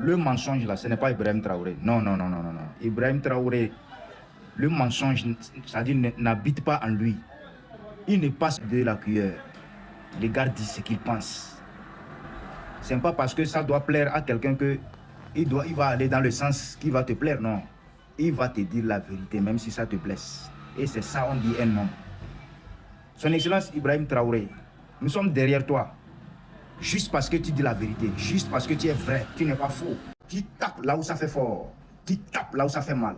le mensonge là, ce n'est pas Ibrahim Traoré. Non, non, non, non, non, non. Ibrahim Traoré, le mensonge, c'est-à-dire n'habite pas en lui. Il ne passe de la cuillère. Les gars disent ce qu'ils pensent. Ce n'est pas parce que ça doit plaire à quelqu'un que il va aller dans le sens qui va te plaire, non. Il va te dire la vérité, même si ça te blesse. Et c'est ça, on dit un homme. Son Excellence Ibrahim Traoré, nous sommes derrière toi. Juste parce que tu dis la vérité, juste parce que tu es vrai, tu n'es pas faux. Tu tapes là où ça fait fort, tu tapes là où ça fait mal.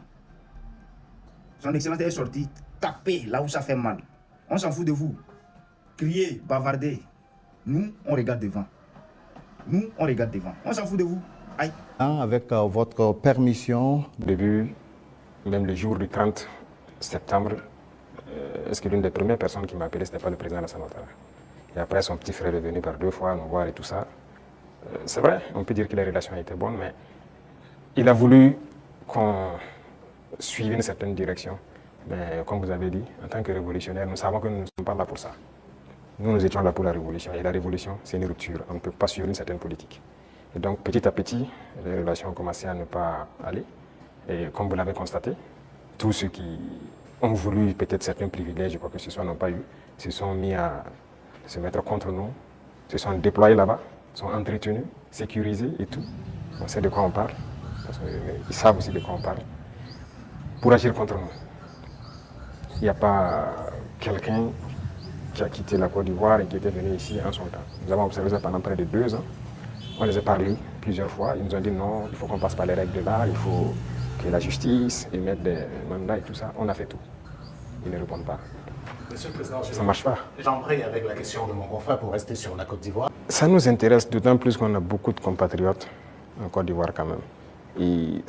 Son Excellence est sorti, taper là où ça fait mal. On s'en fout de vous. Crier, bavarder. Nous, on regarde devant. Nous, on regarde devant. On s'en fout de vous. Aïe. Avec votre permission. Début, même le jour du 30 septembre, est-ce que l'une des premières personnes qui m'a appelé, ce n'était pas le président Alassane Ouattara. Et après, son petit frère est venu par 2 fois nous voir et tout ça. C'est vrai, on peut dire que les relations étaient bonnes, mais il a voulu qu'on suive une certaine direction. Mais comme vous avez dit, en tant que révolutionnaire, nous savons que nous ne sommes pas là pour ça. Nous étions là pour la révolution. Et la révolution, c'est une rupture. On ne peut pas suivre une certaine politique. Et donc, petit à petit, les relations ont commencé à ne pas aller. Et comme vous l'avez constaté, tous ceux qui ont voulu peut-être certains privilèges, quoi que ce soit, n'ont pas eu, se sont mis à se mettre contre nous, se sont déployés là-bas, sont entretenus, sécurisés et tout. On sait de quoi on parle, parce qu'ils savent aussi de quoi on parle, pour agir contre nous. Il n'y a pas quelqu'un qui a quitté la Côte d'Ivoire et qui était venu ici en son temps. Nous avons observé ça pendant près de 2 ans. On les a parlé plusieurs fois. Ils nous ont dit non, il faut qu'on passe par les règles de l'art, il faut que la justice émette des mandats et tout ça. On a fait tout. Ils ne répondent pas. Monsieur le Président, ça ne marche pas. J'embraye avec la question de mon confrère pour rester sur la Côte d'Ivoire. Ça nous intéresse d'autant plus qu'on a beaucoup de compatriotes en Côte d'Ivoire quand même. Et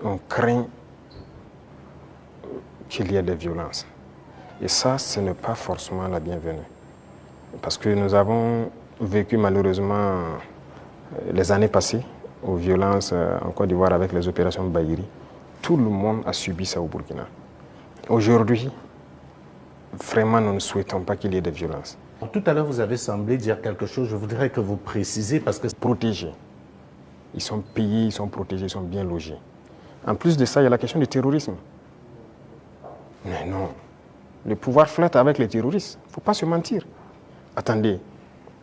on craint qu'il y ait des violences. Et ça, ce n'est pas forcément la bienvenue. Parce que nous avons vécu malheureusement les années passées aux violences en Côte d'Ivoire avec les opérations Bahiri. Tout le monde a subi ça au Burkina. Aujourd'hui, vraiment, nous ne souhaitons pas qu'il y ait des violences. Tout à l'heure, vous avez semblé dire quelque chose. Je voudrais que vous précisez parce que... Protégés. Ils sont payés, ils sont protégés, ils sont bien logés. En plus de ça, il y a la question du terrorisme. Mais non. Le pouvoir flotte avec les terroristes. Il ne faut pas se mentir. Attendez.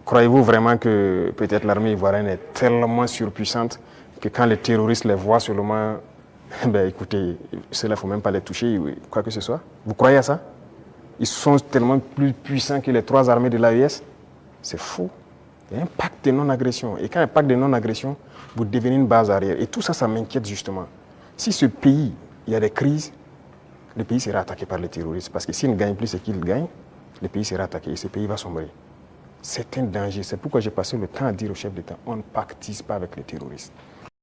Croyez-vous vraiment que peut-être l'armée ivoirienne est tellement surpuissante que quand les terroristes les voient seulement, ben écoutez, ceux-là, il ne faut même pas les toucher, quoi que ce soit. Vous croyez à ça? Ils sont tellement plus puissants que les 3 armées de l'AES. C'est faux. Il y a un pacte de non-agression. Et quand il y a un pacte de non-agression, vous devenez une base arrière. Et tout ça, ça m'inquiète justement. Si ce pays, il y a des crises, le pays sera attaqué par les terroristes. Parce que s'ils ne gagnent plus ce qu'ils gagnent, le pays sera attaqué et ce pays va sombrer. C'est un danger. C'est pourquoi j'ai passé le temps à dire au chef d'État, on ne pactise pas avec les terroristes.